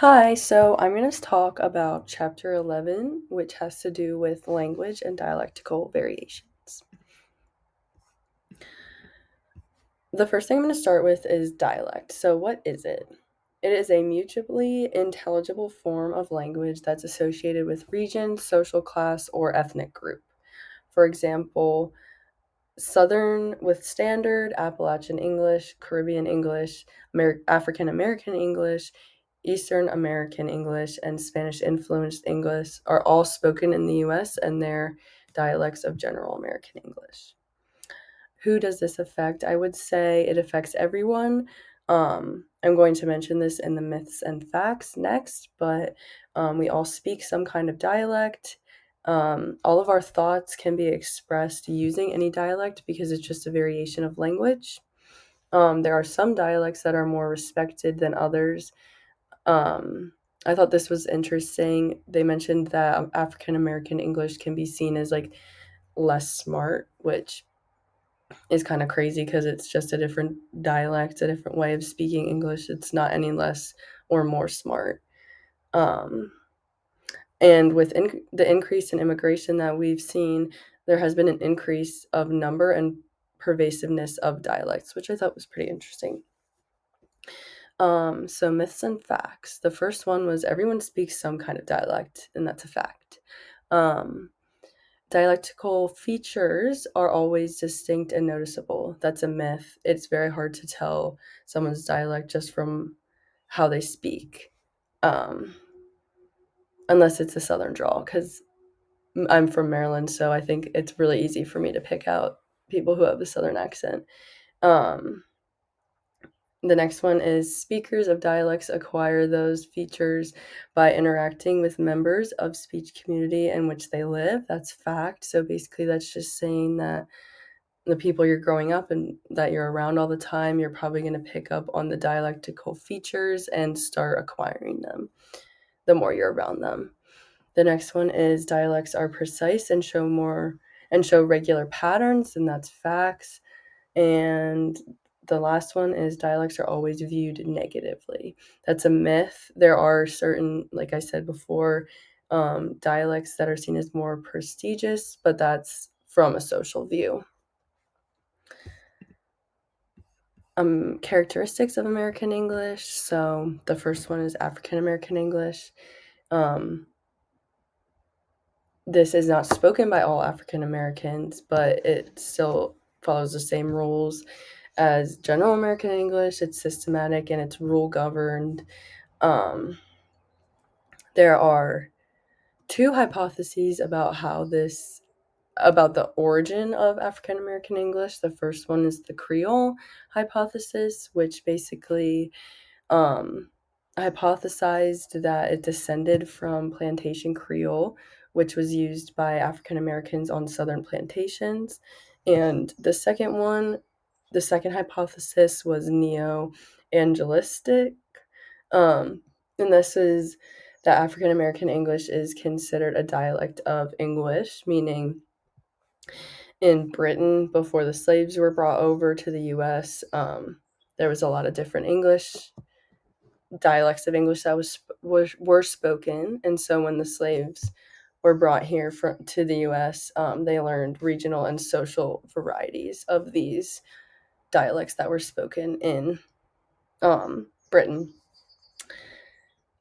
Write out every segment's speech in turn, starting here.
Hi, so I'm going to talk about Chapter 11, which has to do with language and dialectical variations. The first thing I'm going to start with is dialect. So, what is it? It is a mutually intelligible form of language that's associated with region, social class, or ethnic group. For example, Southern with Standard, Appalachian English, Caribbean English, African American English, Eastern American English, and Spanish influenced English are all spoken in the US and they're dialects of General American English. Who does this affect? I would say it affects everyone. I'm going to mention this in the myths and facts next, but we all speak some kind of dialect. All of our thoughts can be expressed using any dialect because it's just a variation of language. There are some dialects that are more respected than others. Um, I thought this was interesting. They mentioned that African American English can be seen as like less smart, which is kind of crazy because it's just a different dialect, a different way of speaking English. It's not any less or more smart. Um, and with the increase in immigration that we've seen, there has been an increase of number and pervasiveness of dialects, which I thought was pretty interesting. So myths and facts. The first one was everyone speaks some kind of dialect, and that's a fact. Um, Dialectical features are always distinct and noticeable. That's a myth. It's very hard to tell someone's dialect just from how they speak, um, unless it's a Southern drawl, because I'm from Maryland, so I think it's really easy for me to pick out people who have a Southern accent. Um, the next one is speakers of dialects acquire those features by interacting with members of speech community in which they live. That's fact. So basically, that's just saying that the people you're growing up and that you're around all the time, you're probably going to pick up on the dialectical features and start acquiring them the more you're around them. The next one is dialects are precise and show regular patterns, and that's facts. And the last one is dialects are always viewed negatively. That's a myth. There are certain, like I said before, dialects that are seen as more prestigious, but that's from a social view. Characteristics of American English. So the first one is African American English. Um, this is not spoken by all African Americans, but it still follows the same rules as General American English. It's systematic and it's rule governed. Um, there are two hypotheses about the origin of African American English. The first one is the Creole hypothesis, which basically um, hypothesized that it descended from plantation Creole, which was used by African Americans on southern plantations. And the second hypothesis was neo angelistic. Um, and this is that African American English is considered a dialect of English, meaning in Britain before the slaves were brought over to the US, there was a lot of different English dialects of English that were spoken, and so when the slaves were brought here to the U.S., they learned regional and social varieties of these dialects that were spoken in Britain.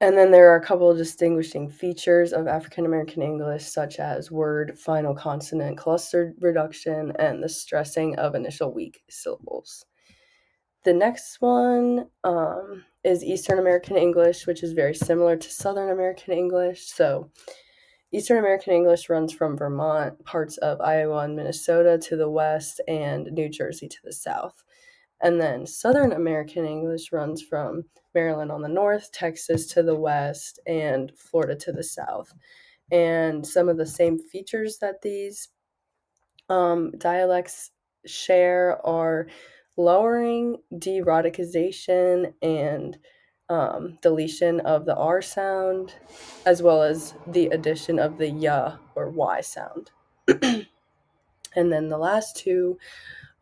And then there are a couple of distinguishing features of African American English, such as word final consonant cluster reduction and the stressing of initial weak syllables. The next one is Eastern American English, which is very similar to Southern American English. So, Eastern American English runs from Vermont, parts of Iowa and Minnesota to the west, and New Jersey to the south. And then Southern American English runs from Maryland on the north, Texas to the west, and Florida to the south. And some of the same features that these dialects share are lowering, de-radicalization, and deletion of the R sound, as well as the addition of the y or Y sound. And then the last two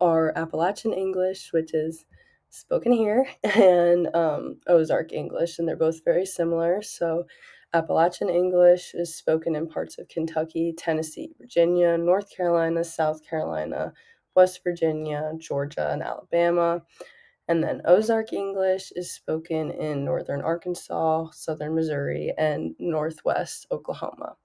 are Appalachian English, which is spoken here, and Ozark English, and they're both very similar. So, Appalachian English is spoken in parts of Kentucky, Tennessee, Virginia, North Carolina, South Carolina, West Virginia, Georgia, and Alabama. And then Ozark English is spoken in northern Arkansas, southern Missouri, and northwest Oklahoma.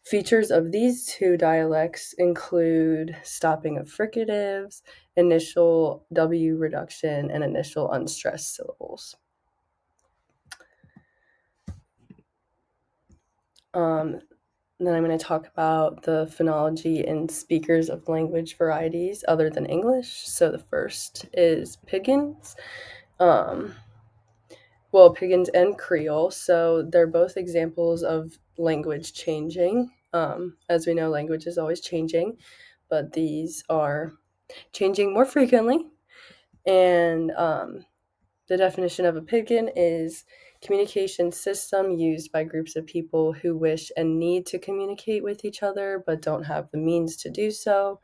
Features of these two dialects include stopping of fricatives, initial W reduction, and initial unstressed syllables. Then I'm going to talk about the phonology and speakers of language varieties other than English. So the first is Piggins. Piggins and Creole. So they're both examples of language changing. As we know, language is always changing, but these are changing more frequently. And the definition of a pidgin is communication system used by groups of people who wish and need to communicate with each other but don't have the means to do so.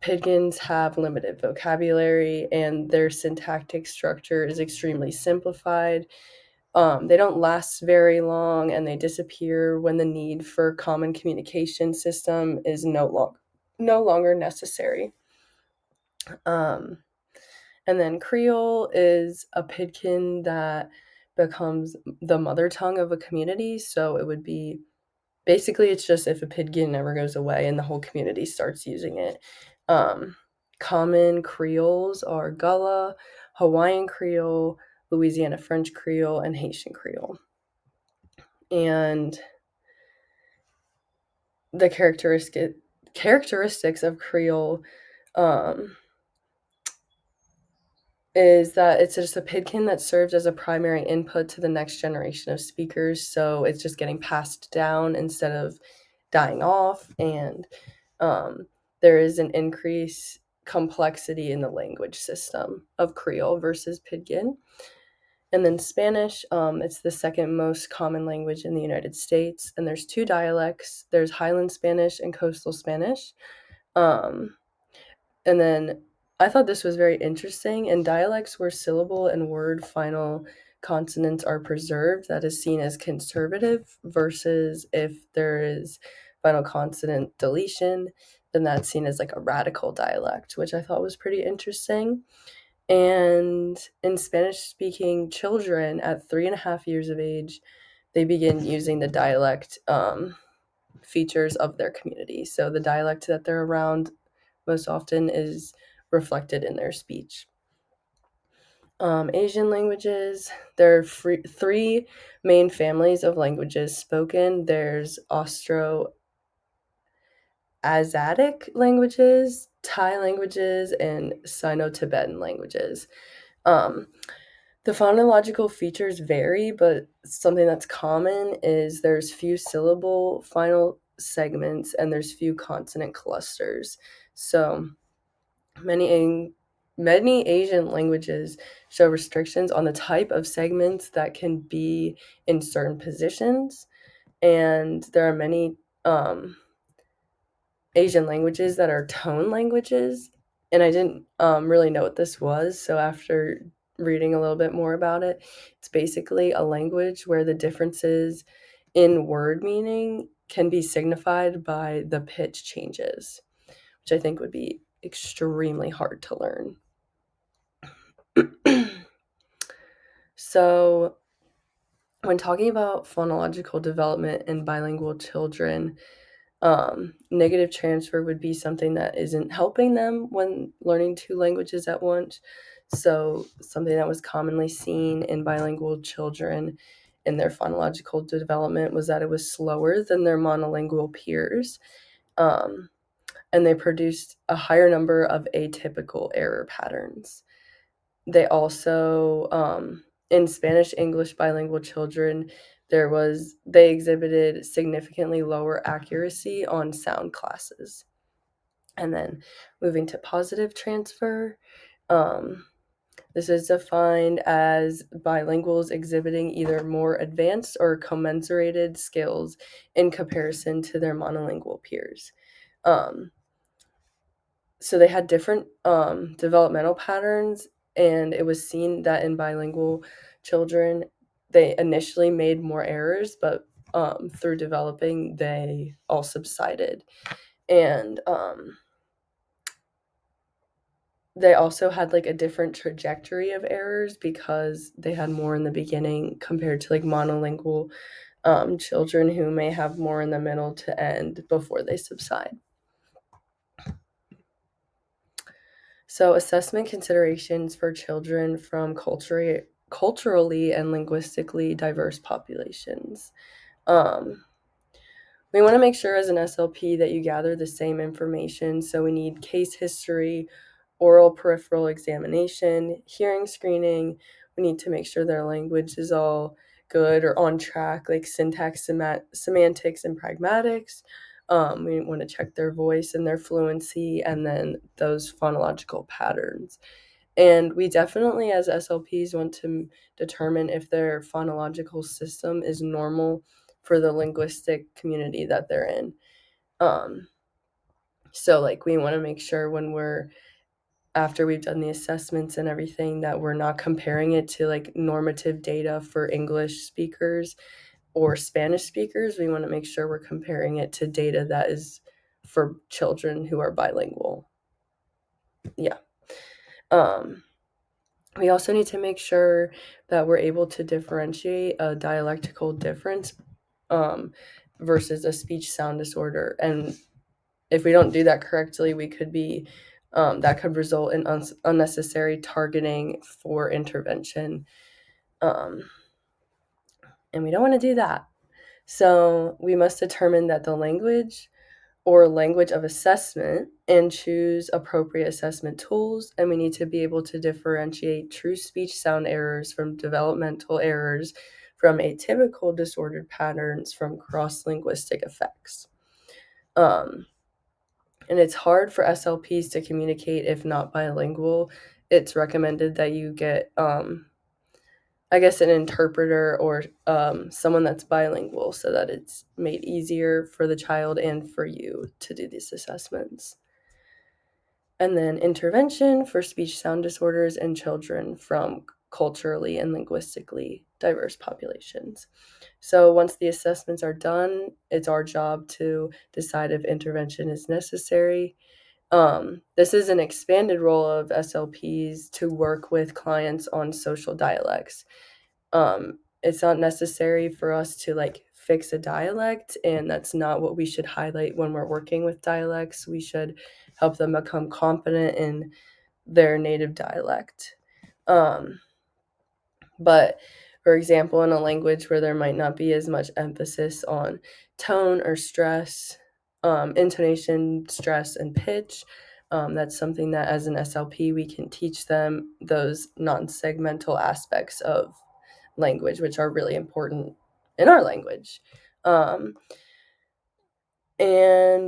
Pidgins have limited vocabulary and their syntactic structure is extremely simplified. They don't last very long and they disappear when the need for common communication system is no longer necessary. And then Creole is a pidgin that becomes the mother tongue of a community. So it would be basically it's just if a pidgin never goes away and the whole community starts using it. Common Creoles are Gullah, Hawaiian Creole, Louisiana French Creole, and Haitian Creole. And the characteristics of Creole is that it's just a pidgin that serves as a primary input to the next generation of speakers. So it's just getting passed down instead of dying off. And there is an increased complexity in the language system of Creole versus pidgin. And then Spanish, it's the second most common language in the United States. And there's two dialects. There's Highland Spanish and Coastal Spanish. And then I thought this was very interesting. In dialects where syllable and word final consonants are preserved, that is seen as conservative, versus if there is final consonant deletion, then that's seen as like a radical dialect, which I thought was pretty interesting. And in Spanish speaking children at 3.5 years of age, they begin using the dialect features of their community. So the dialect that they're around most often is reflected in their speech. Asian languages, there are three main families of languages spoken. There's Austro-Asiatic languages, Thai languages, and Sino-Tibetan languages. The phonological features vary, but something that's common is there's few syllable final segments and there's few consonant clusters. So many Asian languages show restrictions on the type of segments that can be in certain positions, and there are many Asian languages that are tone languages, and I didn't really know what this was. So after reading a little bit more about it, it's basically a language where the differences in word meaning can be signified by the pitch changes, which I think would be extremely hard to learn. So, when talking about phonological development in bilingual children, negative transfer would be something that isn't helping them when learning two languages at once. So, something that was commonly seen in bilingual children in their phonological development was that it was slower than their monolingual peers. And they produced a higher number of atypical error patterns. They also, in Spanish English bilingual children, they exhibited significantly lower accuracy on sound classes. And then moving to positive transfer, this is defined as bilinguals exhibiting either more advanced or commensurated skills in comparison to their monolingual peers. So they had different developmental patterns, and it was seen that in bilingual children, they initially made more errors, but through developing, they all subsided. And they also had like a different trajectory of errors because they had more in the beginning compared to like monolingual children who may have more in the middle to end before they subside. So, assessment considerations for children from culturally and linguistically diverse populations. Um, we want to make sure as an SLP that you gather the same information. So, we need case history, oral peripheral examination, hearing screening. We need to make sure their language is all good or on track, like syntax, semantics, and pragmatics. We want to check their voice and their fluency, and then those phonological patterns. And we definitely, as SLPs, want to determine if their phonological system is normal for the linguistic community that they're in. Um, so, like, we want to make sure when after we've done the assessments and everything, that we're not comparing it to like normative data for English speakers or Spanish speakers. We want to make sure we're comparing it to data that is for children who are bilingual. Yeah. We also need to make sure that we're able to differentiate a dialectical difference versus a speech sound disorder. And if we don't do that correctly, we could be that could result in unnecessary targeting for intervention. And we don't want to do that. So we must determine that the language or language of assessment and choose appropriate assessment tools. And we need to be able to differentiate true speech sound errors from developmental errors, from atypical disordered patterns, from cross-linguistic effects. And it's hard for SLPs to communicate if not bilingual. It's recommended that you get, I guess, an interpreter or someone that's bilingual so that it's made easier for the child and for you to do these assessments. And then intervention for speech sound disorders in children from culturally and linguistically diverse populations. So once the assessments are done, it's our job to decide if intervention is necessary. This is an expanded role of SLPs to work with clients on social dialects. It's not necessary for us to like fix a dialect, and that's not what we should highlight when we're working with dialects. We should help them become confident in their native dialect. But for example, in a language where there might not be as much emphasis on tone or stress, intonation, stress, and pitch, that's something that as an SLP we can teach them those non-segmental aspects of language, which are really important in our language. And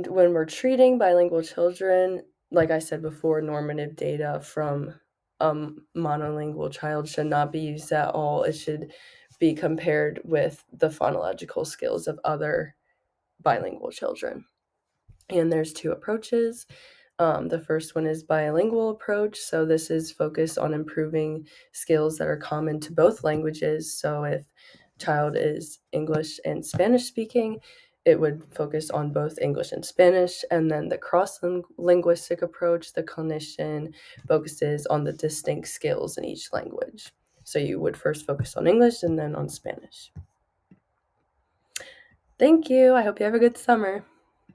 when we're treating bilingual children, like I said before, normative data from monolingual child should not be used at all. It should be compared with the phonological skills of other bilingual children. And there's two approaches. The first one is bilingual approach. So this is focused on improving skills that are common to both languages. So if child is English and Spanish speaking, it would focus on both English and Spanish. And then the cross-linguistic approach, the clinician focuses on the distinct skills in each language. So you would first focus on English and then on Spanish. Thank you. I hope you have a good summer.